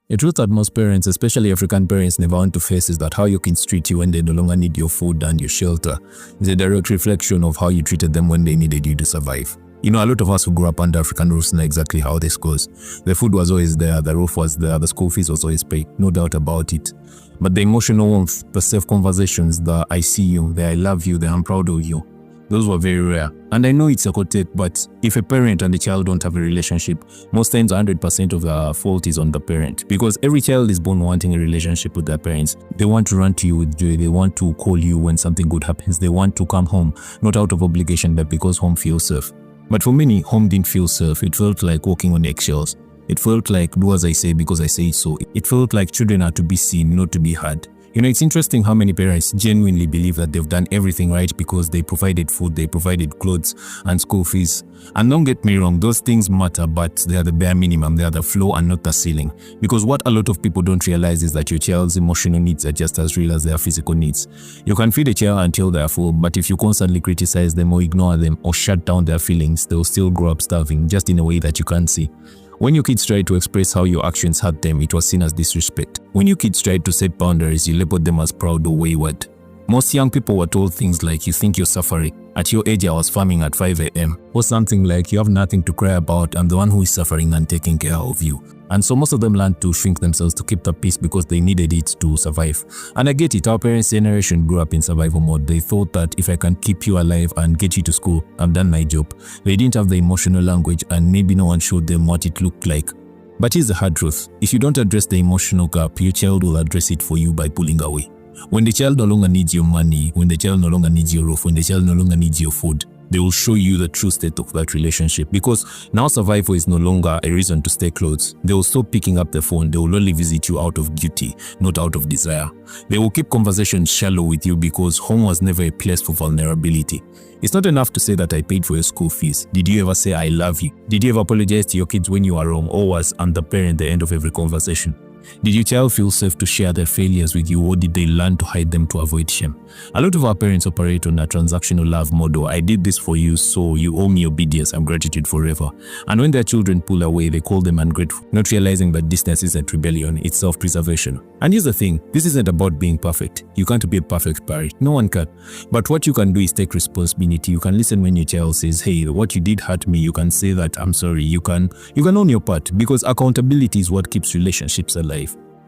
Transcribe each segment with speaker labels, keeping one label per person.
Speaker 1: A truth that most parents, especially African parents, never want to face is that how your kids treat you when they no longer need your food and your shelter is a direct reflection of how you treated them when they needed you to survive. You know, a lot of us who grew up under African roofs know exactly how this goes. The food was always there, the roof was there, the school fees was always paid, no doubt about it. But the emotional warmth, the safe conversations, the I see you, the I love you, the I'm proud of you, those were very rare. And I know it's a quote, but if a parent and the child don't have a relationship, most times 100% of the fault is on the parent. Because every child is born wanting a relationship with their parents. They want to run to you with joy. They want to call you when something good happens. They want to come home, not out of obligation, but because home feels safe. But for many, home didn't feel safe. It felt like walking on eggshells. It felt like do as I say because I say it so. It felt like children are to be seen, not to be heard. You know, it's interesting how many parents genuinely believe that they've done everything right because they provided food, they provided clothes and school fees. And don't get me wrong, those things matter, but they are the bare minimum. They are the floor and not the ceiling. Because what a lot of people don't realize is that your child's emotional needs are just as real as their physical needs. You can feed a child until they are full, but if you constantly criticize them or ignore them or shut down their feelings, they'll still grow up starving, just in a way that you can't see. When your kids tried to express how your actions hurt them, it was seen as disrespect. When your kids tried to set boundaries, you labeled them as proud or wayward. Most young people were told things like, you think you're suffering. At your age, I was farming at 5 a.m. Or something like, you have nothing to cry about, I'm the one who is suffering and taking care of you. And so most of them learned to shrink themselves to keep the peace because they needed it to survive. And I get it, our parents' generation grew up in survival mode. They thought that if I can keep you alive and get you to school, I've done my job. They didn't have the emotional language and maybe no one showed them what it looked like. But here's the hard truth. If you don't address the emotional gap, your child will address it for you by pulling away. When the child no longer needs your money, when the child no longer needs your roof, when the child no longer needs your food, they will show you the true state of that relationship. Because now survival is no longer a reason to stay close. They will stop picking up the phone. They will only visit you out of duty, not out of desire. They will keep conversations shallow with you because home was never a place for vulnerability. It's not enough to say that I paid for your school fees. Did you ever say I love you? Did you ever apologize to your kids when you are wrong, or was I'm the parent at the end of every conversation? Did your child feel safe to share their failures with you, or did they learn to hide them to avoid shame? A lot of our parents operate on a transactional love model. I did this for you, so you owe me obedience and gratitude forever. And when their children pull away, they call them ungrateful, not realizing that distance isn't rebellion, it's self-preservation. And here's the thing, this isn't about being perfect. You can't be a perfect parent, no one can. But what you can do is take responsibility. You can listen when your child says, hey, what you did hurt me. You can say that, I'm sorry. You can own your part, because accountability is what keeps relationships alive.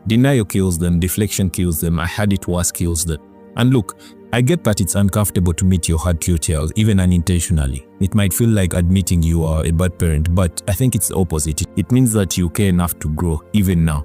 Speaker 1: Denial kills them, deflection kills them, I had it worse kills them. And look, I get that it's uncomfortable to meet your heart to your child, even unintentionally. It might feel like admitting you are a bad parent, but I think it's the opposite. It means that you care enough to grow, even now.